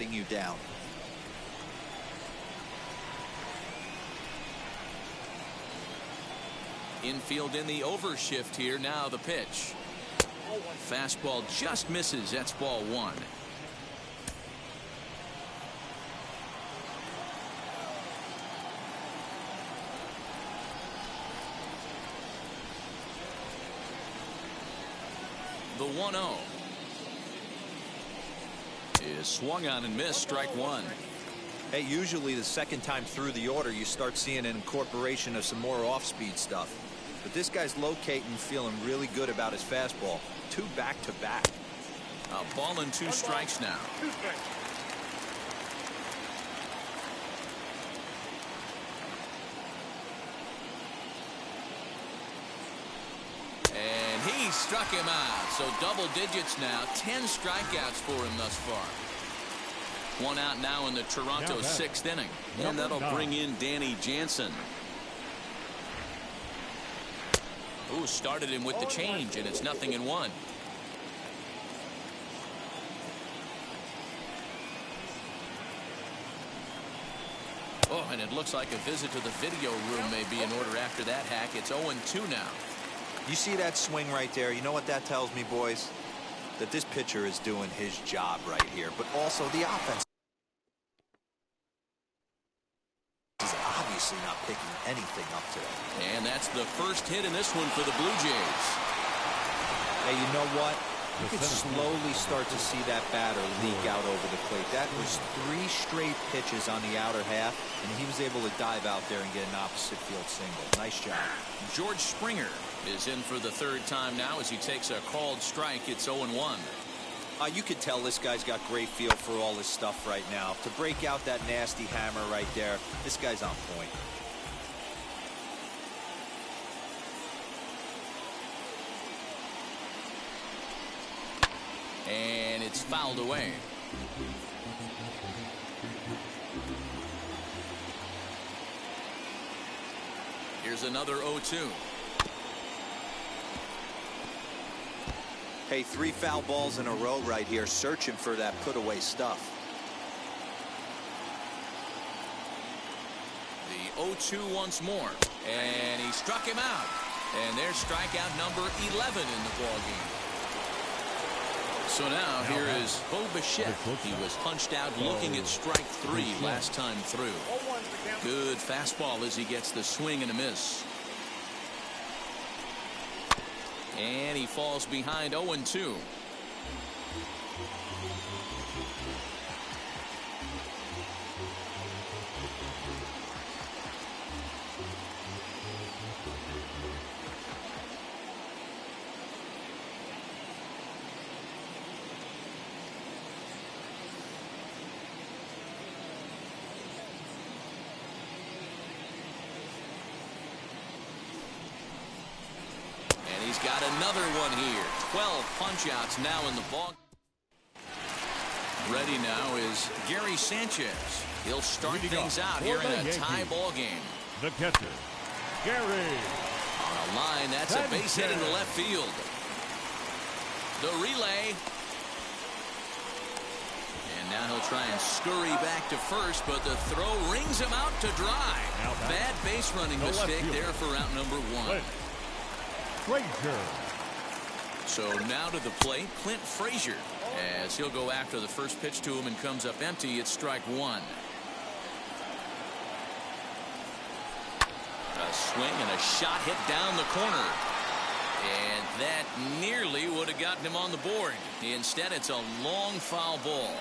you down. Infield in the overshift here. Now the pitch. Fastball just misses. That's ball one. The 1-0 is swung on and missed. Strike one. Hey, usually the second time through the order you start seeing an incorporation of some more off-speed stuff. But this guy's locating, feeling really good about his fastball. Two back-to-back. A ball and two strikes now. And he struck him out. So double digits now. 10 strikeouts for him thus far. One out now in the Toronto sixth inning. And that'll bring in Danny Jansen. Ooh, started him with the change, and it's 0-1. Oh, and it looks like a visit to the video room may be in order after that hack. It's 0-2 now. You see that swing right there? You know what that tells me, boys? That this pitcher is doing his job right here, but also the offense is obviously not picking anything up today. And that's the first hit in this one for the Blue Jays. Hey, you know what? You could slowly start to see that batter leak out over the plate. That was 3 straight pitches on the outer half, and he was able to dive out there and get an opposite field single. Nice job. George Springer is in for the third time now as he takes a called strike. It's 0-1. You could tell this guy's got great feel for all this stuff right now. To break out that nasty hammer right there, this guy's on point. And it's fouled away. Here's another 0-2. Hey, 3 foul balls in a row right here, searching for that put-away stuff. The 0-2 once more, and he struck him out. And there's strikeout number 11 in the ballgame. So now here is Bo Bichette. He was punched out looking at strike 3 last time through. Good fastball as he gets the swing and a miss. And he falls behind 0-2. He's got another one here. 12 punch-outs now in the ball. Ready now is Gary Sanchez. He'll start things out here in a tie ball game. The catcher, Gary. On a line, that's a base hit into left field. The relay. And now he'll try and scurry back to first, but the throw rings him out to dry. Bad base running mistake there for out number 1. Frazier. So now to the plate, Clint Frazier, as he'll go after the first pitch to him and comes up empty. It's strike 1. A swing and a shot hit down the corner. And that nearly would have gotten him on the board. Instead, it's a long foul ball.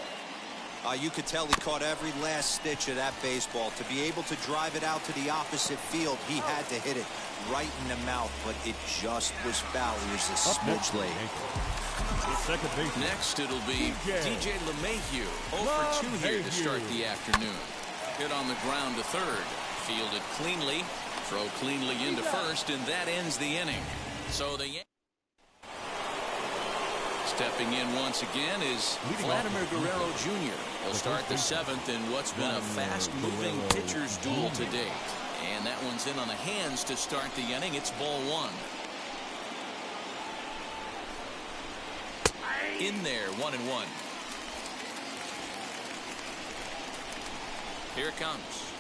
You could tell he caught every last stitch of that baseball. To be able to drive it out to the opposite field, he had to hit it right in the mouth, but it just was foul. He was a smidge late. Next, it'll be DJ LeMahieu. 0-for-2 here to start the afternoon. Hit on the ground to third. Fielded cleanly. Throw cleanly into first, and that ends the inning. So the stepping in once again is Vladimir Guerrero Jr. He'll start the 7th in what's been a fast-moving pitcher's duel to date. And that one's in on the hands to start the inning. It's ball 1. In there, 1-1. Here it comes.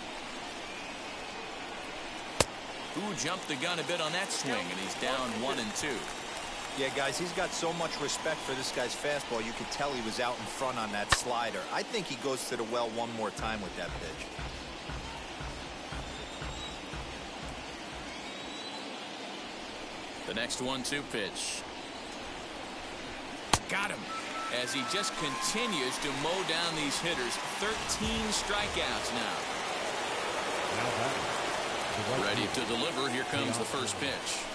Who jumped the gun a bit on that swing, and he's down 1-2. Yeah, guys, he's got so much respect for this guy's fastball. You could tell he was out in front on that slider. I think he goes to the well one more time with that pitch. The next 1-2 pitch. Got him. As he just continues to mow down these hitters. 13 strikeouts now. Ready to deliver. Here comes the first pitch.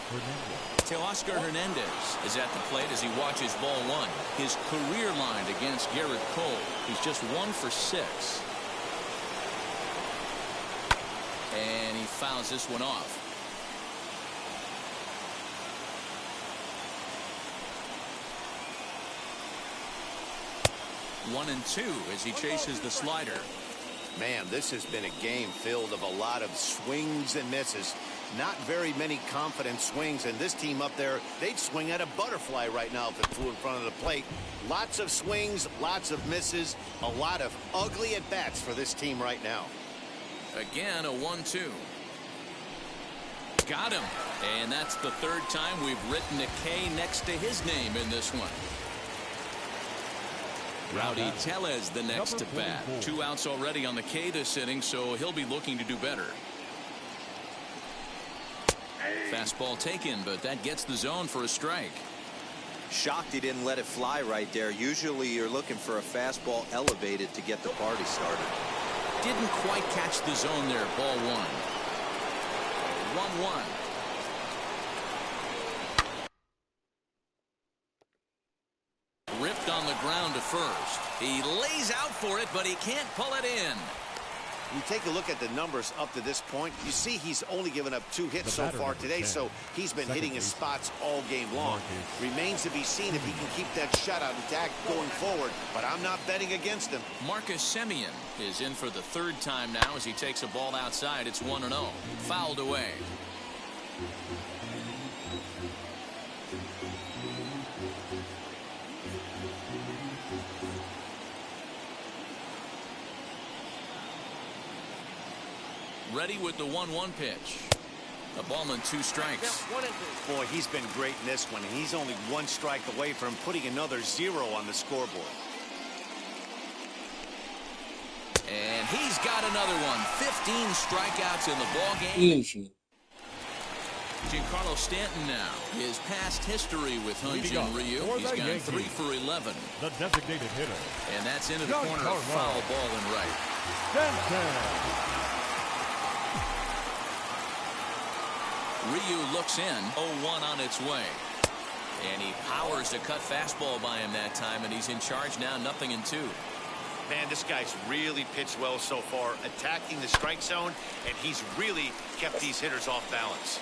Teoscar Hernandez is at the plate as he watches ball one. His career line against Garrett Cole. He's just 1 for 6. And he fouls this one off. One and 2 as he chases the slider. Man, this has been a game filled of a lot of swings and misses. Not very many confident swings, and this team up there, they'd swing at a butterfly right now if it flew in front of the plate. Lots of swings, lots of misses, a lot of ugly at-bats for this team right now. Again, a 1-2. Got him. And that's the 3rd time we've written a K next to his name in this one. Rowdy Tellez the next to bat. 2 outs already on the K this inning, so he'll be looking to do better. Fastball taken, but that gets the zone for a strike. Shocked he didn't let it fly right there. Usually you're looking for a fastball elevated to get the party started. Didn't quite catch the zone there. Ball 1. 1-1. Ripped on the ground to first. He lays out for it, but he can't pull it in. You take a look at the numbers up to this point. You see he's only given up 2 hits so far today, so he's been hitting his spots all game long. Remains to be seen if he can keep that shutout intact going forward, but I'm not betting against him. Marcus Semien is in for the 3rd time now as he takes a ball outside. It's 1-0. Fouled away. Ready with the 1-1 pitch. A ball and 2 strikes. Boy, he's been great in this one. He's only 1 strike away from putting another 0 on the scoreboard. And he's got another one. 15 strikeouts in the ball game. Easy. Giancarlo Stanton now. His past history with Hyun-Jin Ryu. He's gone 3 for 11. The designated hitter. And that's into the corner. A foul ball and right. Stanton. Ryu looks in. 0-1 on its way. And he powers a cut fastball by him that time, and he's in charge now, 0-2. Man, this guy's really pitched well so far, attacking the strike zone, and he's really kept these hitters off balance.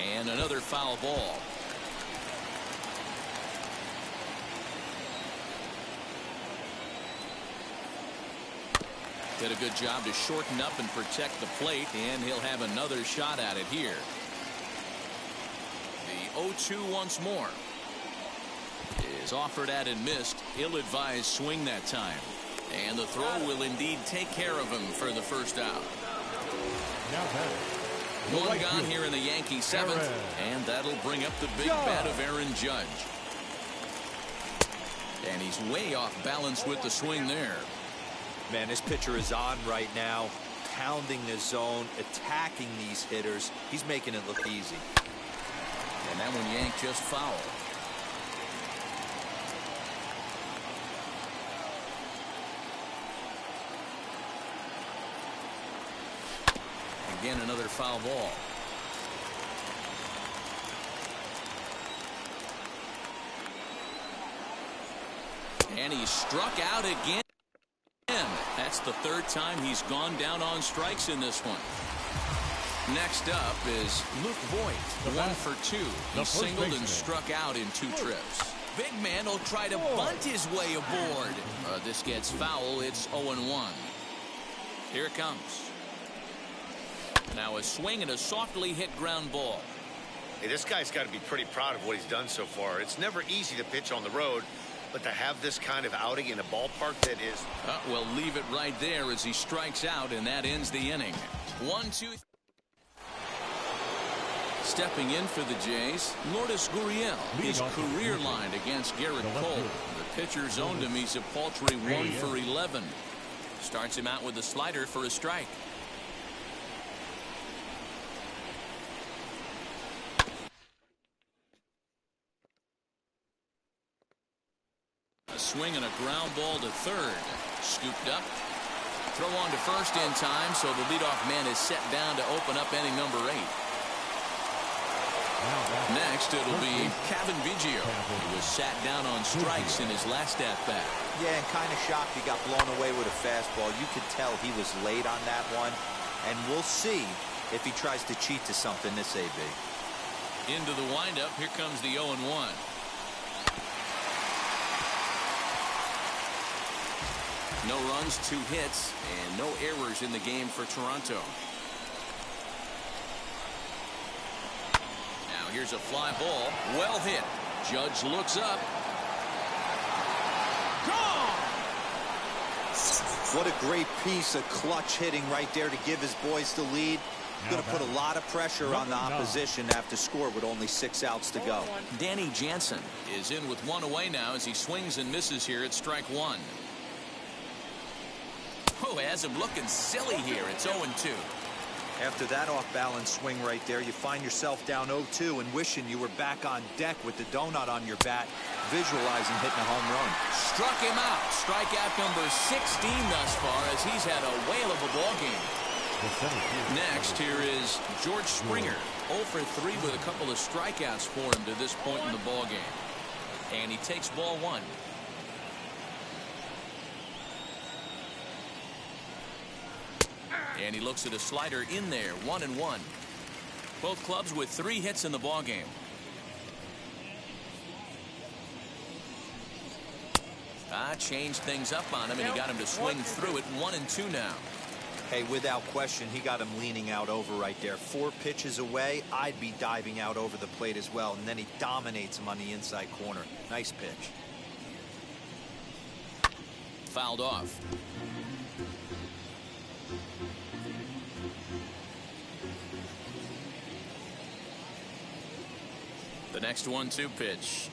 And another foul ball. Did a good job to shorten up and protect the plate, and he'll have another shot at it here. The 0-2 once more. Is offered at and missed. Ill-advised swing that time. And the throw will indeed take care of him for the first out. One gone here in the Yankee 7th, and that'll bring up the big bat of Aaron Judge. And he's way off balance with the swing there. Man, this pitcher is on right now, pounding the zone, attacking these hitters. He's making it look easy. And that one yanked just foul. Again, another foul ball. And he struck out again. That's the 3rd time he's gone down on strikes in this one. Next up is Luke Voigt, 1 for 2. He singled and struck out in 2 trips. Big man will try to bunt his way aboard. This gets foul. It's 0-1. Here it comes. Now a swing and a softly hit ground ball. Hey, this guy's got to be pretty proud of what he's done so far. It's never easy to pitch on the road, but to have this kind of outing in a ballpark that is... Well, leave it right there as he strikes out, and that ends the inning. 1-2. Stepping in for the Jays, Lourdes Gurriel. His career line against Garrett Cole. The pitcher's owned him. He's a paltry 1 for 11. Starts him out with a slider for a strike. A swing and a ground ball to third. Scooped up. Throw on to first in time, so the leadoff man is set down to open up inning number 8. Next, it'll be Kevin Biggio. He was sat down on strikes in his last at-bat. Yeah, and kind of shocked he got blown away with a fastball. You could tell he was late on that one. And we'll see if he tries to cheat to something this AB. Into the windup. Here comes the 0-1. No runs, 2 hits, and no errors in the game for Toronto. Now here's a fly ball. Well hit. Judge looks up. Gone! What a great piece of clutch hitting right there to give his boys the lead. Going to put a lot of pressure on the opposition after score with only 6 outs to go. Danny Jansen is in with 1 away now as he swings and misses here at strike 1. Oh, has him looking silly here. It's 0-2. After that off-balance swing right there, you find yourself down 0-2 and wishing you were back on deck with the donut on your bat, visualizing hitting a home run. Struck him out. Strikeout number 16 thus far as he's had a whale of a ball game. Next, here is George Springer. 0 for 3 with a couple of strikeouts for him to this point in the ball game. And he takes ball 1. And he looks at a slider in there. 1-1. Both clubs with 3 hits in the ball game. Changed things up on him, and he got him to swing through it. 1-2 now. Hey, without question, he got him leaning out over right there. 4 pitches away, I'd be diving out over the plate as well, and then he dominates him on the inside corner. Nice pitch. Fouled off. The next 1-2 pitch.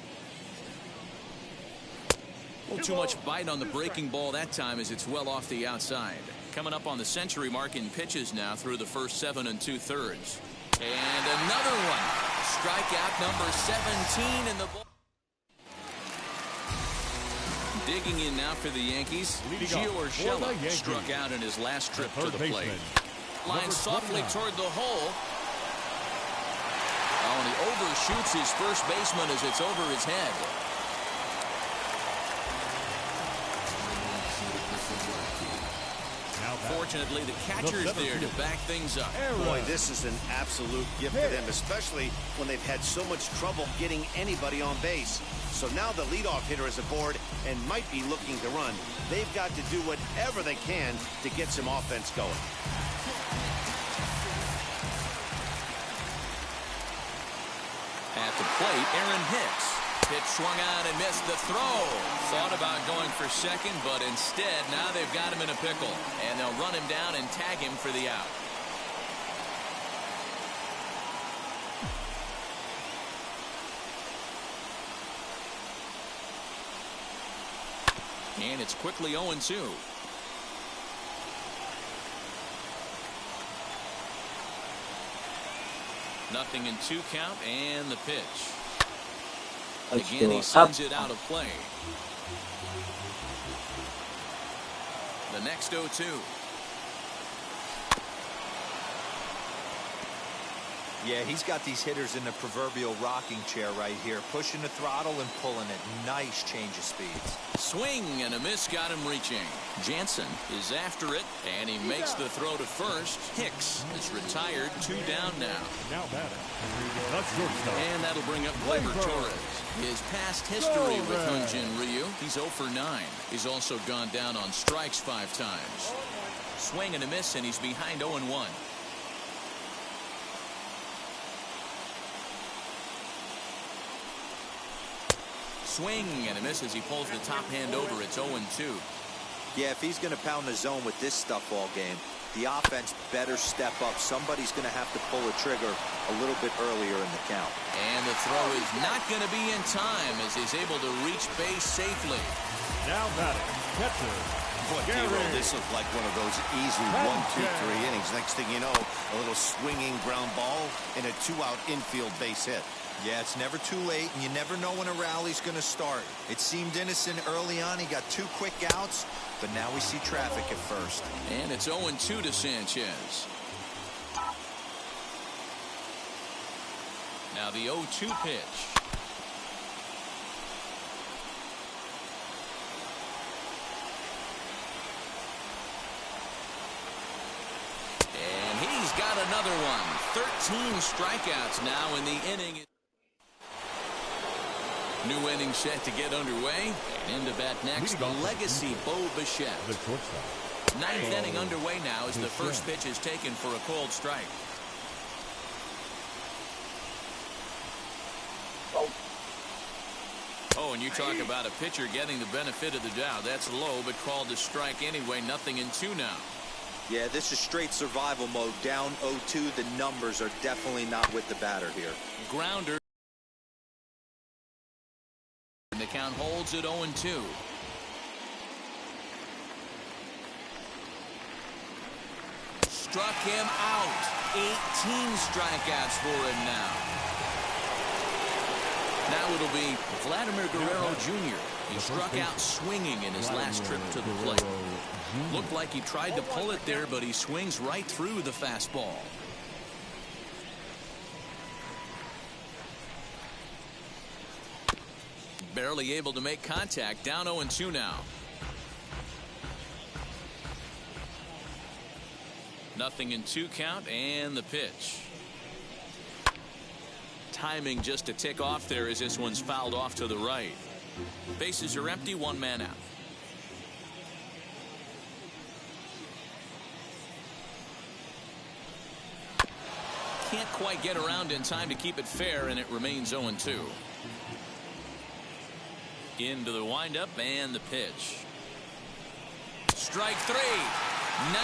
A little too much bite on the breaking ball that time as it's well off the outside. Coming up on the century mark in pitches now through the first 7 2/3. And another one. Strikeout number 17 in the ball. Digging in now for the Yankees. Gio Urshela struck out in his last trip to the plate. Lines softly toward the hole. Oh, and he overshoots his first baseman as it's over his head. Fortunately, the catcher's there to back things up. Boy, this is an absolute gift to them, especially when they've had so much trouble getting anybody on base. So now the leadoff hitter is aboard and might be looking to run. They've got to do whatever they can to get some offense going. At the plate, Aaron Hicks. Pitch swung out and missed the throw. Thought about going for second, but instead, now they've got him in a pickle. And they'll run him down and tag him for the out. And it's quickly 0-2. Nothing in 2 count, and the pitch. Again, he sends it out of play. The next 0-2. Yeah, he's got these hitters in the proverbial rocking chair right here, pushing the throttle and pulling it. Nice change of speeds. Swing and a miss got him reaching. Jansen is after it, and he makes the throw to first. Hicks is retired, 2 down now. Now batting. That's shortstop. And that'll bring up Gleyber Torres. His past history with Hyunjin Ryu, he's 0 for 9. He's also gone down on strikes 5 times. Swing and a miss, and he's behind 0-1. Swing and a miss as he pulls the top hand over. It's 0-2. Yeah, if he's going to pound the zone with this stuff all game, the offense better step up. Somebody's going to have to pull a trigger a little bit earlier in the count. And the throw is not going to be in time as he's able to reach base safely. Now batting, catcher. Boy, Gabriel, this looked like one of those easy 1, 2, 3 innings. Next thing you know, a little swinging ground ball and a 2-out infield base hit. Yeah, it's never too late, and you never know when a rally's going to start. It seemed innocent early on. He got 2 quick outs, but now we see traffic at first. And it's 0-2 to Sanchez. Now the 0-2 pitch. And he's got another one. 13 strikeouts now in the inning. New inning set to get underway. And into bat next, the legacy Bo Bichette. The shortstop. Ninth inning underway now as the first pitch is taken for a cold strike. Oh, and you talk about a pitcher getting the benefit of the doubt. That's low, but called a strike anyway. 0-2 now. Yeah, this is straight survival mode. Down 0-2. The numbers are definitely not with the batter here. Grounder. And the count holds at 0-2. Struck him out. 18 strikeouts for him now. Now it'll be Vladimir Guerrero Jr. He struck out swinging in his last trip to the plate. Looked like he tried to pull it there, but he swings right through the fastball. Barely able to make contact. Down 0-2 now. Nothing in 2 count, and the pitch. Timing just a tick off there as this one's fouled off to the right. Bases are empty, 1 man out. Can't quite get around in time to keep it fair, and it remains 0-2. Into the windup and the pitch. Strike 3. 19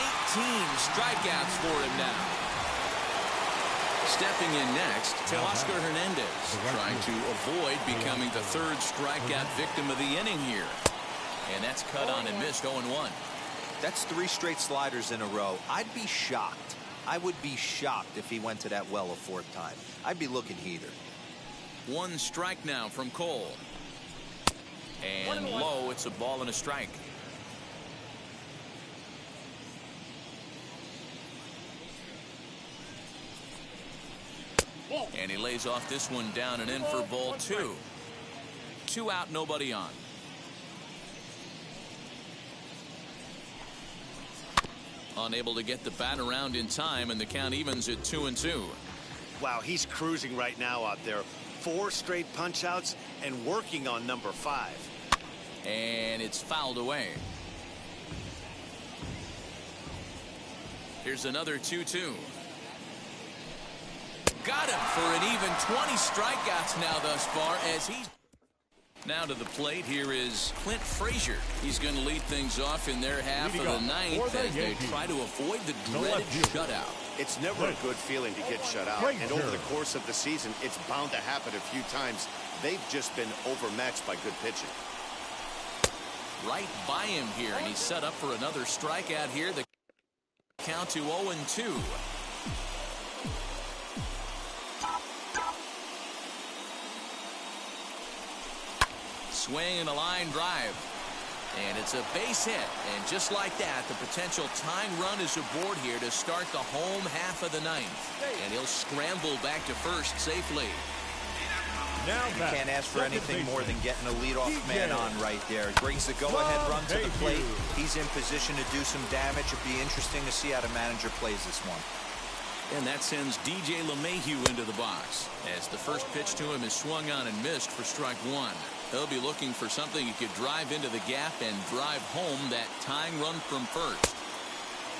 strikeouts for him now. Stepping in next, Teoscar Hernandez, trying to avoid becoming the 3rd strikeout victim of the inning here. And that's cut on and missed. 0-1. That's 3 straight sliders in a row. I'd be shocked. I would be shocked if he went to that well a 4th time. I'd be looking heater. 1 strike now from Cole. And low, it's a ball and a strike. And he lays off this one down and in for ball 2. 2 out, nobody on. Unable to get the bat around in time, and the count evens at 2-2. Wow, he's cruising right now out there. 4 straight punch outs and working on number 5. And it's fouled away. Here's another 2-2. Got him for an even 20 strikeouts now thus far as he's now to the plate. Here is Clint Frazier. He's going to lead things off in their half of the 9th as they try to avoid the dreaded shutout. It's never a good feeling to get shut out, and over the course of the season, it's bound to happen a few times. They've just been overmatched by good pitching. Right by him here, and he's set up for another strikeout here. The count to 0-2. Swing and a line drive. And it's a base hit. And just like that, the potential tying run is aboard here to start the home half of the 9th. And he'll scramble back to first safely. Now you can't ask for anything more than getting a leadoff man on right there. Brings the go-ahead run to the plate. He's in position to do some damage. It'd be interesting to see how the manager plays this one. And that sends DJ LeMahieu into the box as the first pitch to him is swung on and missed for strike 1. He'll be looking for something he could drive into the gap and drive home that tying run from first.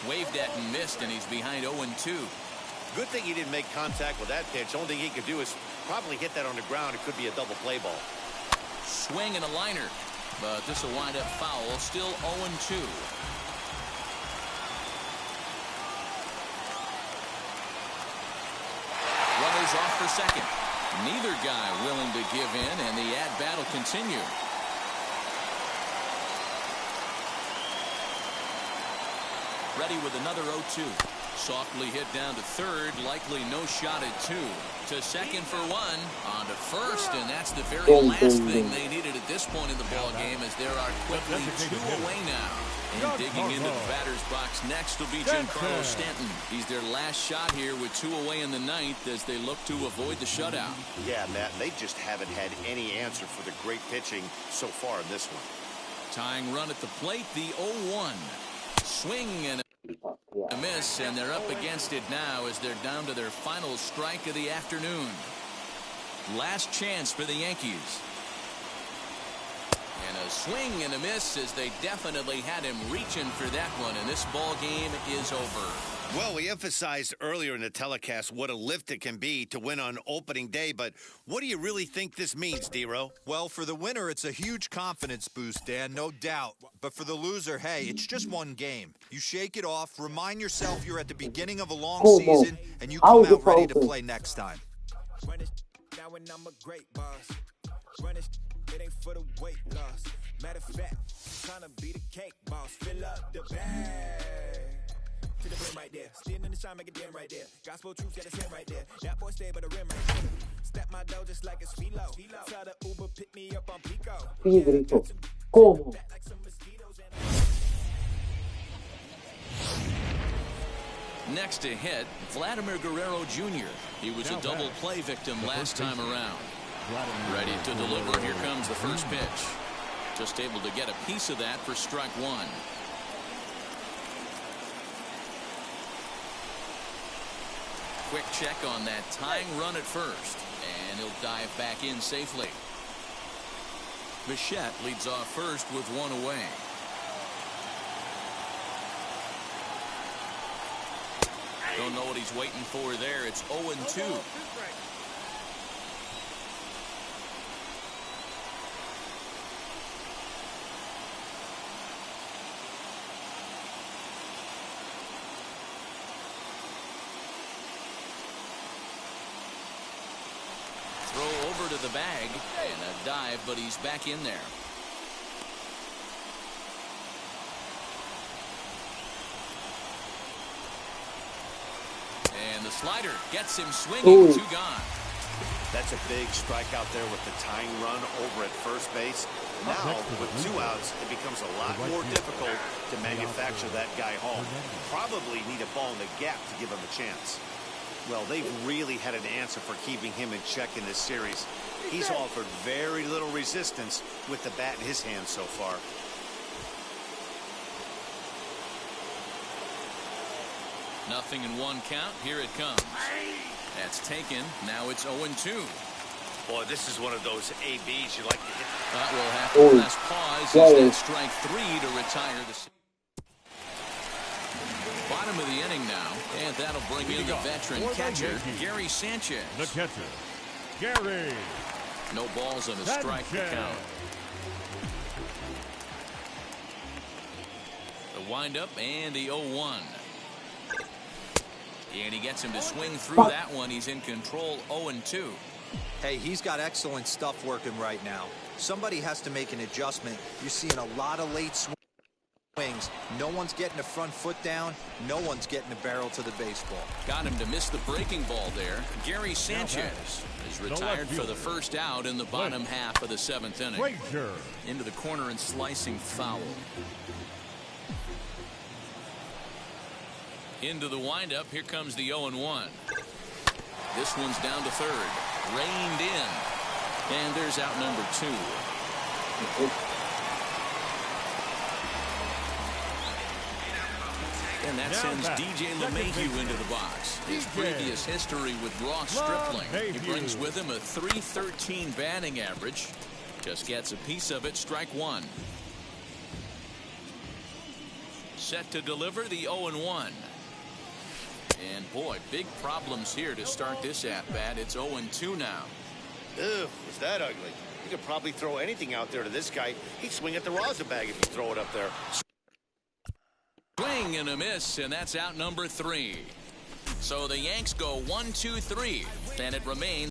Waved at and missed, and he's behind 0-2. Good thing he didn't make contact with that pitch. Only thing he could do is probably hit that on the ground. It could be a double play ball. Swing and a liner. But this will wind up foul. Still 0-2. Runners off for second. Neither guy willing to give in, and the at-bat will continue. Ready with another 0-2. Softly hit down to third. Likely no shot at two. To second for one. On to first, and that's the very last thing they needed at this point in the ball game, as there are quickly two away now. And digging into the batter's box next will be Giancarlo Stanton. He's their last shot here with two away in the ninth as they look to avoid the shutout. Yeah, Matt, they just haven't had any answer for the great pitching so far in this one. Tying run at the plate, the 0-1. Swing and a miss, and they're up against it now as they're down to their final strike of the afternoon. Last chance for the Yankees. And a swing and a miss, as they definitely had him reaching for that one, and this ball game is over. Well, we emphasized earlier in the telecast what a lift it can be to win on opening day, but what do you really think this means, D-Row? Well, for the winner, it's a huge confidence boost, Dan, no doubt. But for the loser, hey, it's just one game. You shake it off, remind yourself you're at the beginning of a long season, and you come out ready to play next time. It ain't for the weight loss. Matter of fact, trying to be the cake boss. Fill up the bag. To the brim right there. Standing in the shine, make it dim right there. Gospel truth, yeah, that's him right there. That boy stay by the rim right there. Step my dough just like it's philo. Tell the Uber, pick me up on Pico. Grito. Como? Next to hit, Vladimir Guerrero Jr. He was a double play victim last time around. Ready to deliver. Here comes the first pitch. Just able to get a piece of that for strike one. Quick check on that tying run at first, and he'll dive back in safely. Bichette leads off first with one away. Don't know what he's waiting for there. It's 0-2. Throw over to the bag and a dive, but he's back in there. And the slider gets him swinging. Two gone. That's a big strikeout there with the tying run over at first base. Now, with two outs, it becomes a lot more difficult to manufacture that guy home. Probably need a ball in the gap to give him a chance. Well, they've really had an answer for keeping him in check in this series. He's offered very little resistance with the bat in his hand so far. Nothing in one count. Here it comes. That's taken. Now it's 0-2. Boy, this is one of those ABs you like to hit. That will have to press pause as that strike three to retire the series. Bottom of the inning now, and that'll bring in the veteran catcher, Gary Sanchez. The catcher, Gary. No balls on the strike to count. The windup and the 0-1. And he gets him to swing through that one. He's in control, 0-2. Hey, he's got excellent stuff working right now. Somebody has to make an adjustment. You're seeing a lot of late swings. No one's getting the front foot down. No one's getting the barrel to the baseball. Got him to miss the breaking ball there. Gary Sanchez is retired for the first out in the bottom half of the seventh inning. Into the corner and slicing foul. Into the windup. Here comes the 0-1. This one's down to third. Reined in. And there's out number two. And that sends DJ LeMahieu into the box. His previous history with Ross Stripling. He brings with him a .313 batting average. Just gets a piece of it. Strike one. Set to deliver the 0-1. And boy, big problems here to start this at bat. It's 0-2 now. Ew, was that ugly? You could probably throw anything out there to this guy. He'd swing at the rosin bag if you throw it up there. Swing and a miss, and that's out number 3. So the Yanks go 1-2-3, and it remains